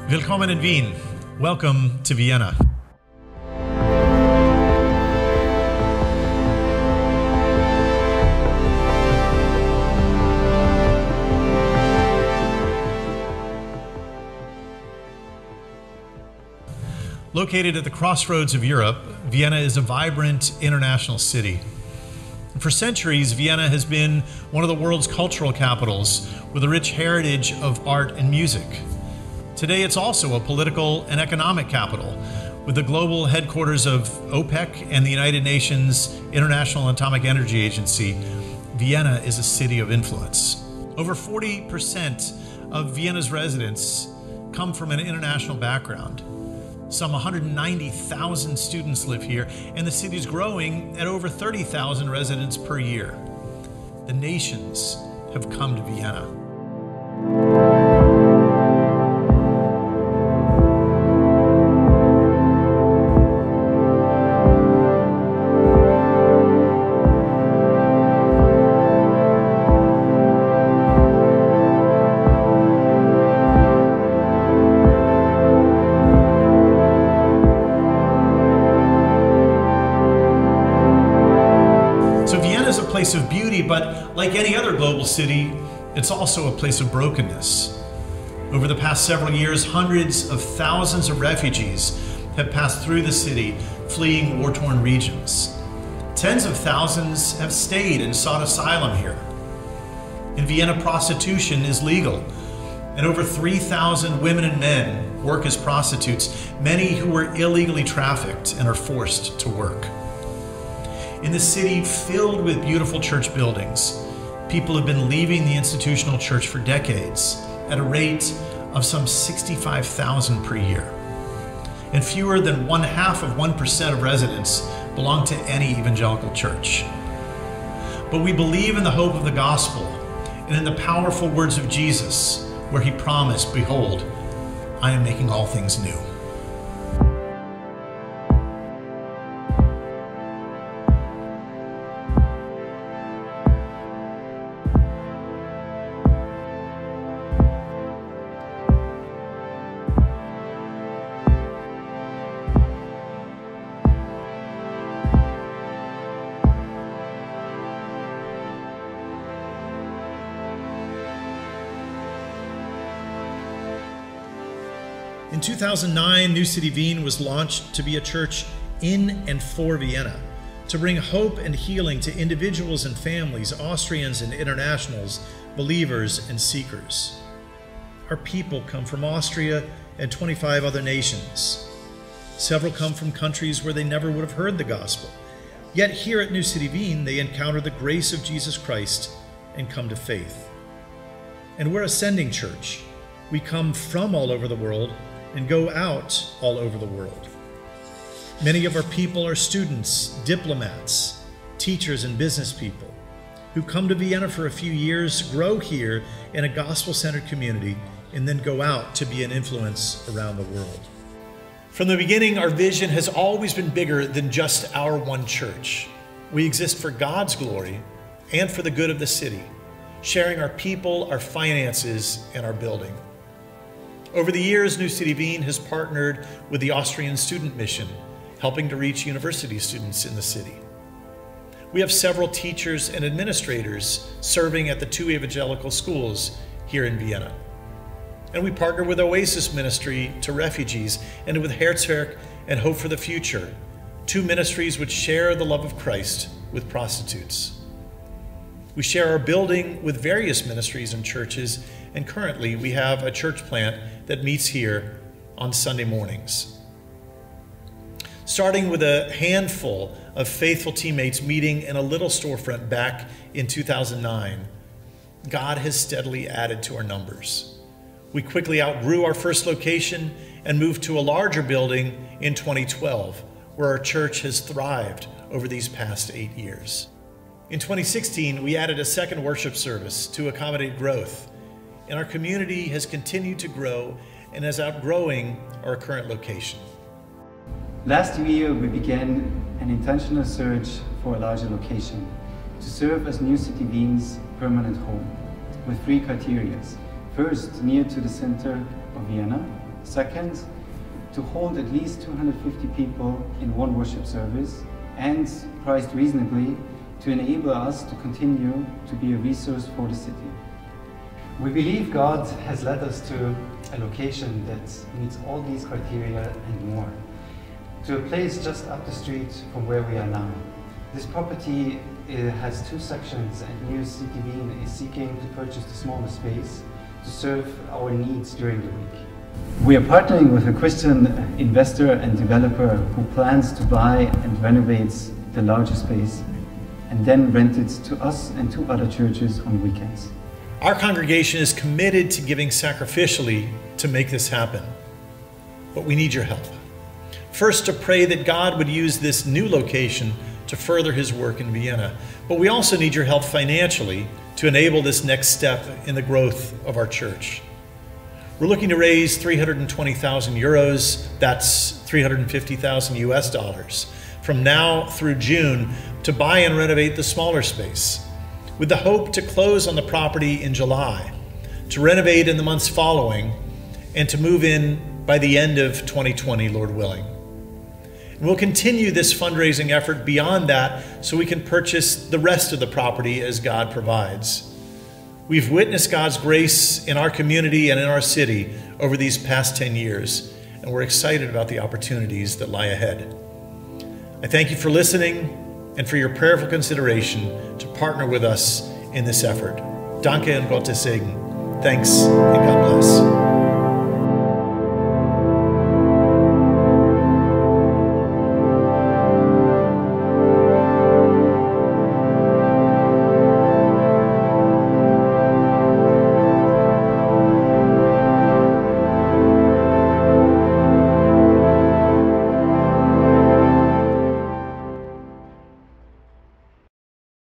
Willkommen in Wien. Welcome to Vienna. Located at the crossroads of Europe, Vienna is a vibrant international city. For centuries, Vienna has been one of the world's cultural capitals with a rich heritage of art and music. Today, it's also a political and economic capital with the global headquarters of OPEC and the United Nations International Atomic Energy Agency. Vienna is a city of influence. Over 40% of Vienna's residents come from an international background. Some 190,000 students live here, and the city is growing at over 30,000 residents per year. The nations have come to Vienna. Place of beauty, but like any other global city, it's also a place of brokenness. Over the past several years, hundreds of thousands of refugees have passed through the city, fleeing war-torn regions. Tens of thousands have stayed and sought asylum here. In Vienna, prostitution is legal, and over 3,000 women and men work as prostitutes, many who were illegally trafficked and are forced to work. In the city filled with beautiful church buildings, people have been leaving the institutional church for decades at a rate of some 65,000 per year. And fewer than 0.5% of residents belong to any evangelical church. But we believe in the hope of the gospel and in the powerful words of Jesus, where he promised, "Behold, I am making all things new." In 2009, New City Wien was launched to be a church in and for Vienna, to bring hope and healing to individuals and families, Austrians and internationals, believers and seekers. Our people come from Austria and 25 other nations. Several come from countries where they never would have heard the gospel. Yet here at New City Wien, they encounter the grace of Jesus Christ and come to faith. And we're a sending church. We come from all over the world and go out all over the world. Many of our people are students, diplomats, teachers, and business people who come to Vienna for a few years, grow here in a gospel-centered community, and then go out to be an influence around the world. From the beginning, our vision has always been bigger than just our one church. We exist for God's glory and for the good of the city, sharing our people, our finances, and our building. Over the years, New City Wien has partnered with the Austrian Student Mission, helping to reach university students in the city. We have several teachers and administrators serving at the 2 evangelical schools here in Vienna. And we partner with Oasis Ministry to refugees and with Herzwerk and Hope for the Future, 2 ministries which share the love of Christ with prostitutes. We share our building with various ministries and churches, and currently we have a church plant that meets here on Sunday mornings. Starting with a handful of faithful teammates meeting in a little storefront back in 2009, God has steadily added to our numbers. We quickly outgrew our first location and moved to a larger building in 2012, where our church has thrived over these past 8 years. In 2016, we added a second worship service to accommodate growth, and our community has continued to grow and is outgrowing our current location. Last year, we began an intentional search for a larger location to serve as New City Wien's permanent home. with 3 criteria. First, near to the center of Vienna. Second, to hold at least 250 people in one worship service, and priced reasonably to enable us to continue to be a resource for the city. We believe God has led us to a location that meets all these criteria and more, to a place just up the street from where we are now. This property has 2 sections, and New City Wien is seeking to purchase the smaller space to serve our needs during the week. We are partnering with a Christian investor and developer who plans to buy and renovate the larger space and then rent it to us and to other churches on weekends. Our congregation is committed to giving sacrificially to make this happen, but we need your help. First, to pray that God would use this new location to further his work in Vienna, but we also need your help financially to enable this next step in the growth of our church. We're looking to raise 320,000 euros, that's 350,000 US dollars, from now through June to buy and renovate the smaller space, with the hope to close on the property in July, to renovate in the months following, and to move in by the end of 2020, Lord willing. And we'll continue this fundraising effort beyond that so we can purchase the rest of the property as God provides. We've witnessed God's grace in our community and in our city over these past 10 years, and we're excited about the opportunities that lie ahead. I thank you for listening and for your prayerful consideration to partner with us in this effort. Danke und Gottes Segen. Thanks and God bless.